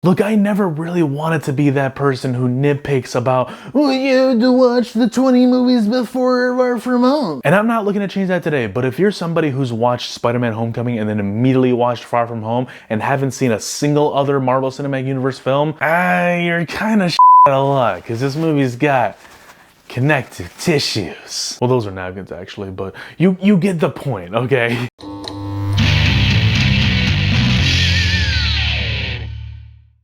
Look, I never really wanted to be that person who nitpicks about, well, you had to watch the 20 movies before Far From Home. And I'm not looking to change that today, but if you're somebody who's watched Spider-Man Homecoming and then immediately watched Far From Home and haven't seen a single other Marvel Cinematic Universe film, you're kind of out of luck, because this movie's got connective tissues. Well, those are napkins actually, but you get the point, okay?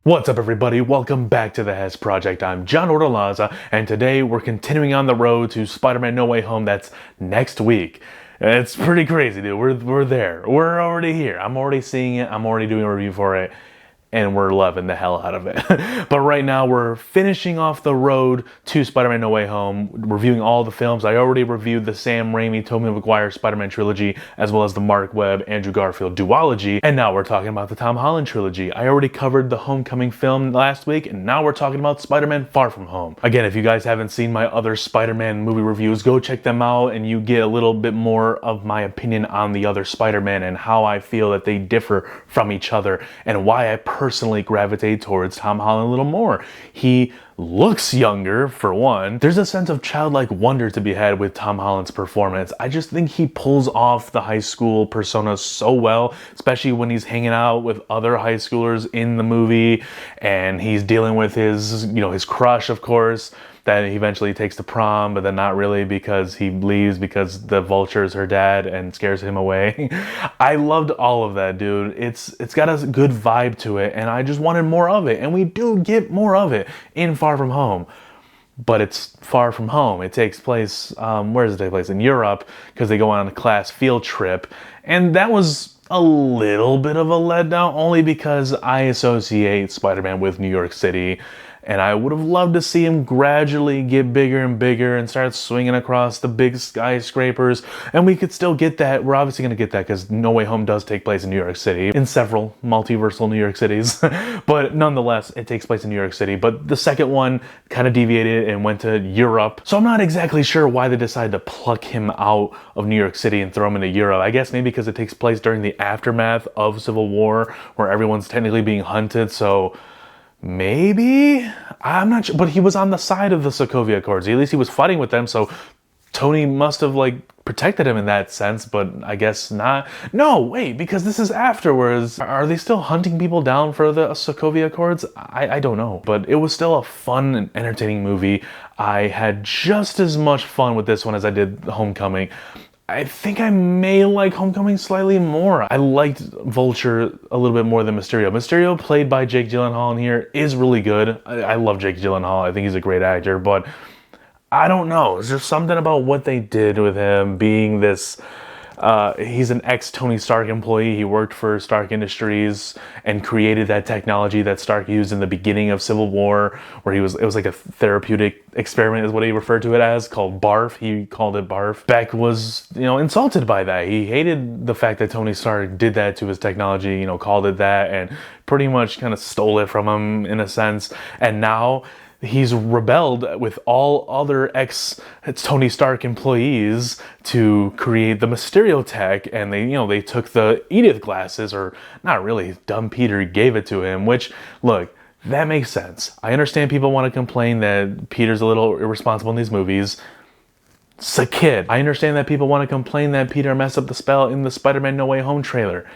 What's up, everybody? Welcome back to the Hess Project. I'm John Ordolaza, and today we're continuing on the road to Spider-Man No Way Home. That's next week. It's pretty crazy, dude. We're there. We're already here. I'm already seeing it. I'm already doing a review for it, and we're loving the hell out of it. But right now, we're finishing off the road to Spider-Man No Way Home, reviewing all the films. I already reviewed the Sam Raimi, Tobey Maguire Spider-Man trilogy, as well as the Mark Webb, Andrew Garfield duology. And now we're talking about the Tom Holland trilogy. I already covered the Homecoming film last week, and now we're talking about Spider-Man Far From Home. Again, if you guys haven't seen my other Spider-Man movie reviews, go check them out, and you get a little bit more of my opinion on the other Spider-Man and how I feel that they differ from each other, and why I personally gravitate towards Tom Holland a little more. He looks younger, for one. There's a sense of childlike wonder to be had with Tom Holland's performance. I just think he pulls off the high school persona so well, especially when he's hanging out with other high schoolers in the movie, and he's dealing with his, his crush, of course, that he eventually takes to prom, but then not really, because he leaves because the Vulture is her dad and scares him away. I loved all of that, dude. It's got a good vibe to it, and I just wanted more of it, and we do get more of it in Far From Home. But it's far from home. It takes place, where does it take place? In Europe, because they go on a class field trip, and that was a little bit of a letdown, only because I associate Spider-Man with New York City, and I would have loved to see him gradually get bigger and bigger and start swinging across the big skyscrapers. And we could still get that. We're obviously going to get that because No Way Home does take place in New York City, in several multiversal New York cities. But nonetheless, it takes place in New York City. But the second one kind of deviated and went to Europe. So I'm not exactly sure why they decided to pluck him out of New York City and throw him into Europe. I guess maybe because it takes place during the aftermath of Civil War, where everyone's technically being hunted. So maybe? I'm not sure, but he was on the side of the Sokovia Accords. At least he was fighting with them, so Tony must have, protected him in that sense, but I guess not. No, wait, because this is afterwards. Are they still hunting people down for the Sokovia Accords? I don't know, but it was still a fun and entertaining movie. I had just as much fun with this one as I did Homecoming. I think I may like Homecoming slightly more. I liked Vulture a little bit more than Mysterio. Mysterio, played by Jake Gyllenhaal in here, is really good. I love Jake Gyllenhaal. I think he's a great actor, but I don't know. There's just something about what they did with him being this... he's an ex-Tony Stark employee. He worked for Stark Industries and created that technology that Stark used in the beginning of Civil War, where it was like a therapeutic experiment is what he referred to it as, called BARF. He called it BARF. Beck was, insulted by that. He hated the fact that Tony Stark did that to his technology, called it that, and pretty much kind of stole it from him in a sense. And now he's rebelled with all other ex-Tony Stark employees to create the Mysterio tech, and they took the Edith glasses, or not really, dumb Peter gave it to him, which, look, that makes sense. I understand people want to complain that Peter's a little irresponsible in these movies. It's a kid. I understand that people want to complain that Peter messed up the spell in the Spider-Man No Way Home trailer.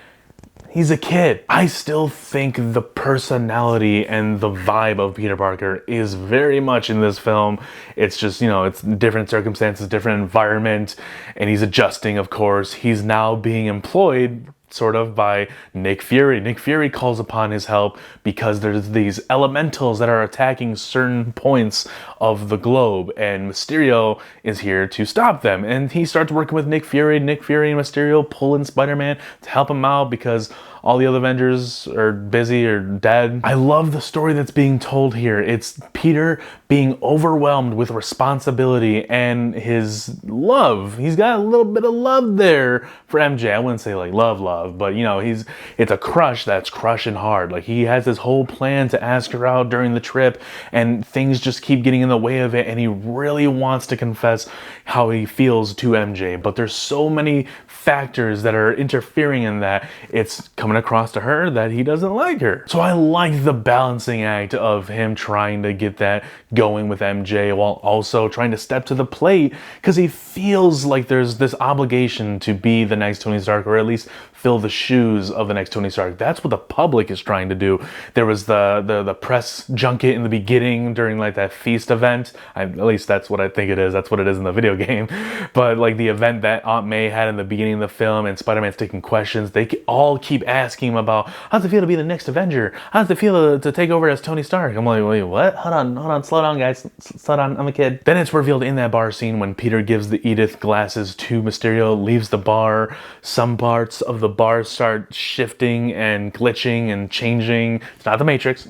He's a kid. I still think the personality and the vibe of Peter Parker is very much in this film. It's just, it's different circumstances, different environment, and he's adjusting, of course. He's now being employed sort of by Nick Fury. Nick Fury calls upon his help because there's these elementals that are attacking certain points of the globe, and Mysterio is here to stop them. And he starts working with Nick Fury. Nick Fury and Mysterio pull in Spider-Man to help him out because all the other Avengers are busy or dead. I love the story that's being told here. It's Peter being overwhelmed with responsibility and his love. He's got a little bit of love there for MJ. I wouldn't say love, but it's a crush that's crushing hard. He has this whole plan to ask her out during the trip, and things just keep getting in the way of it, and he really wants to confess how he feels to MJ, but there's so many factors that are interfering in that. It's coming coming across to her that he doesn't like her. So I like the balancing act of him trying to get that going with MJ while also trying to step to the plate, because he feels like there's this obligation to be the next Tony Stark, or at least fill the shoes of the next Tony Stark. That's what the public is trying to do. There was the press junket in the beginning during like that feast event. At least that's what I think it is. That's what it is in the video game. But like the event that Aunt May had in the beginning of the film, and Spider-Man's taking questions, they all keep asking him about how's it feel to be the next Avenger? How's it feel to take over as Tony Stark? I'm like, wait, what? Hold on, slow down, guys. Slow down, I'm a kid. Then it's revealed in that bar scene when Peter gives the Edith glasses to Mysterio, leaves the bar. Some parts of the bar start shifting and glitching and changing. It's not the Matrix,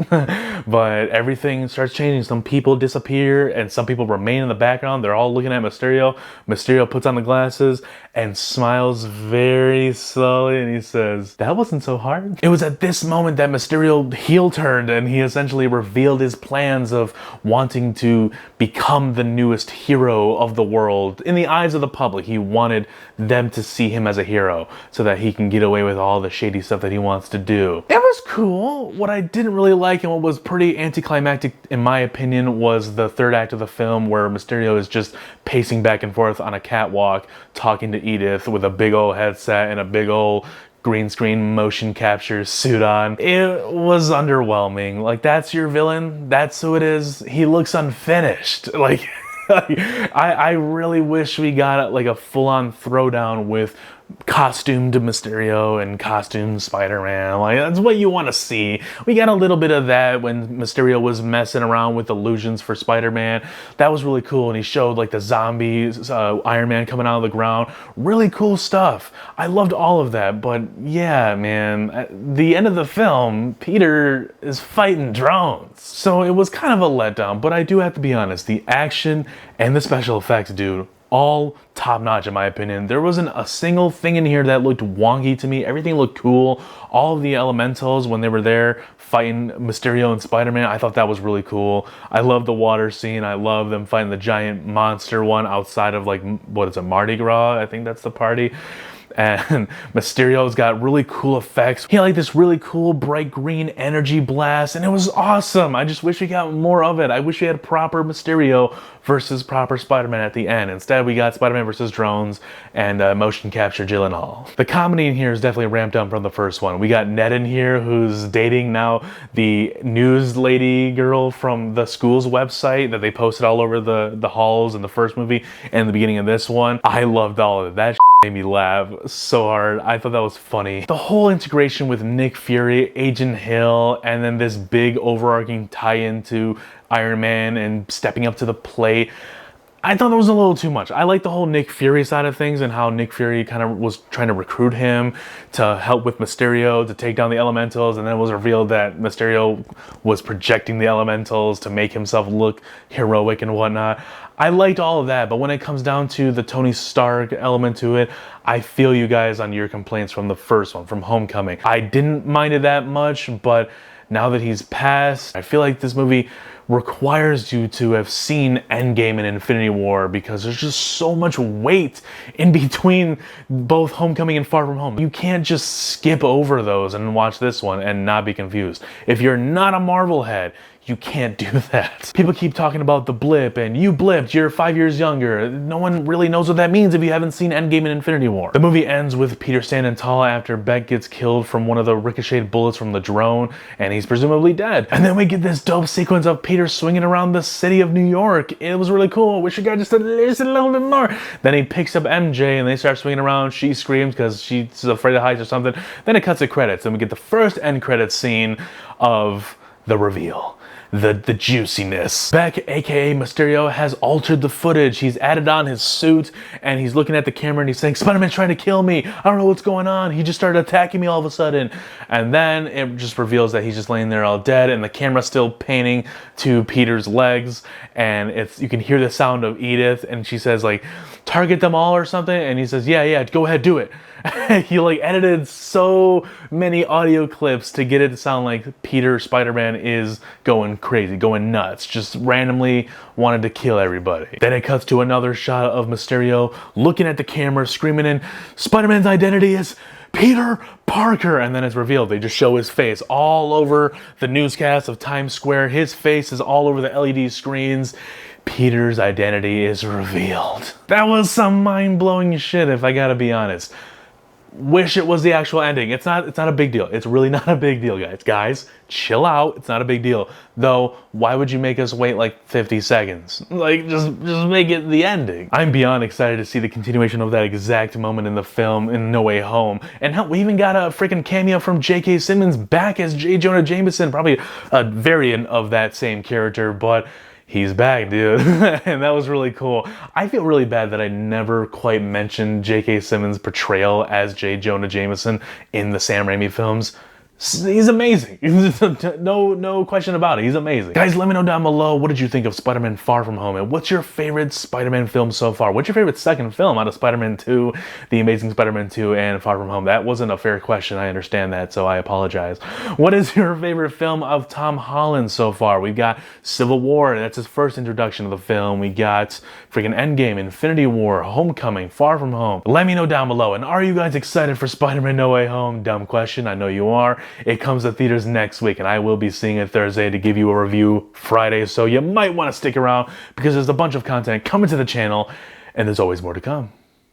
but everything starts changing. Some people disappear and some people remain in the background. They're all looking at Mysterio. Mysterio puts on the glasses and smiles very slowly, and he says, "That wasn't so hard." It was at this moment that Mysterio heel turned, and he essentially revealed his plans of wanting to become the newest hero of the world. In the eyes of the public, he wanted them to see him as a hero so that he can get away with all the shady stuff that he wants to do. It was cool. What I didn't really like, and what was pretty anticlimactic in my opinion, was the third act of the film where Mysterio is just pacing back and forth on a catwalk talking to Edith with a big old headset and a big old green screen motion capture suit on. It was underwhelming. Like, that's your villain? That's who it is? He looks unfinished. Like, I really wish we got like a full-on throwdown with costumed Mysterio and costumed Spider-Man. Like, that's what you want to see. We got a little bit of that when Mysterio was messing around with illusions for Spider-Man. That was really cool, and he showed like the zombies, Iron Man coming out of the ground. Really cool stuff. I loved all of that, but yeah, man, at the end of the film, Peter is fighting drones. So it was kind of a letdown, but I do have to be honest, the action and the special effects, dude, all top-notch in my opinion. There wasn't a single thing in here that looked wonky to me. Everything looked cool. All of the elementals, when they were there fighting Mysterio and Spider-Man, I thought that was really cool. I love the water scene. I love them fighting the giant monster one outside of, like, what is it, Mardi Gras? I think that's the party. And Mysterio's got really cool effects. He had like this really cool bright green energy blast, and it was awesome. I just wish we got more of it. I wish we had proper Mysterio versus proper Spider-Man at the end. Instead, we got Spider-Man versus drones and motion capture Gyllenhaal. The comedy in here is definitely ramped up from the first one. We got Ned in here, who's dating now the news lady girl from the school's website that they posted all over the halls in the first movie and the beginning of this one. I loved all of that. Made me laugh so hard. I thought that was funny. The whole integration with Nick Fury, Agent Hill, and then this big overarching tie-in to Iron Man and stepping up to the plate, I thought that was a little too much. I like the whole Nick Fury side of things and how Nick Fury kind of was trying to recruit him to help with Mysterio to take down the elementals, and then it was revealed that Mysterio was projecting the elementals to make himself look heroic and whatnot. I liked all of that, but when it comes down to the Tony Stark element to it, I feel you guys on your complaints from the first one, from Homecoming. I didn't mind it that much, but now that he's passed, I feel like this movie requires you to have seen Endgame and Infinity War, because there's just so much weight in between both Homecoming and Far From Home. You can't just skip over those and watch this one and not be confused. If you're not a Marvel head, you can't do that. People keep talking about the blip and you blipped, you're 5 years younger. No one really knows what that means if you haven't seen Endgame and Infinity War. The movie ends with Peter standing tall after Beck gets killed from one of the ricocheted bullets from the drone, and he's presumably dead. And then we get this dope sequence of Peter swinging around the city of New York. It was really cool. Wish you guys just listen a little bit more. Then he picks up MJ and they start swinging around. She screams because she's afraid of heights or something. Then it cuts to credits and we get the first end credits scene of the reveal. The juiciness. Beck, aka Mysterio, has altered the footage. He's added on his suit and he's looking at the camera and he's saying, "Spider-Man's trying to kill me. I don't know what's going on. He just started attacking me all of a sudden." And then it just reveals that he's just laying there all dead, and the camera's still panning to Peter's legs, and you can hear the sound of Edith, and she says like, "Target them all" or something, and he says, yeah, go ahead, do it. He like edited so many audio clips to get it to sound like Peter Spider-Man is going crazy, going nuts, just randomly wanted to kill everybody. Then it cuts to another shot of Mysterio looking at the camera, screaming in, "Spider-Man's identity is Peter Parker, and then it's revealed. They just show his face all over the newscast of Times Square. His face is all over the LED screens. Peter's identity is revealed. That was some mind-blowing shit, if I gotta be honest. Wish it was the actual ending. It's not a big deal. It's really not a big deal, guys. Guys, chill out. It's not a big deal. Though, why would you make us wait like 50 seconds? Like, just make it the ending. I'm beyond excited to see the continuation of that exact moment in the film in No Way Home. And hell, we even got a freaking cameo from J.K. Simmons back as J. Jonah Jameson. Probably a variant of that same character, but he's back, dude. And that was really cool. I feel really bad that I never quite mentioned J.K. Simmons' portrayal as J. Jonah Jameson in the Sam Raimi films. He's amazing. No question about it. He's amazing. Guys, let me know down below, what did you think of Spider-Man Far From Home? And what's your favorite Spider-Man film so far? What's your favorite second film out of Spider-Man 2, The Amazing Spider-Man 2, and Far From Home? That wasn't a fair question. I understand that, so I apologize. What is your favorite film of Tom Holland so far? We've got Civil War. That's his first introduction of the film. We got freaking Endgame, Infinity War, Homecoming, Far From Home. Let me know down below. And are you guys excited for Spider-Man No Way Home? Dumb question. I know you are. It comes to theaters next week, and I will be seeing it Thursday to give you a review Friday, so you might want to stick around because there's a bunch of content coming to the channel, and there's always more to come.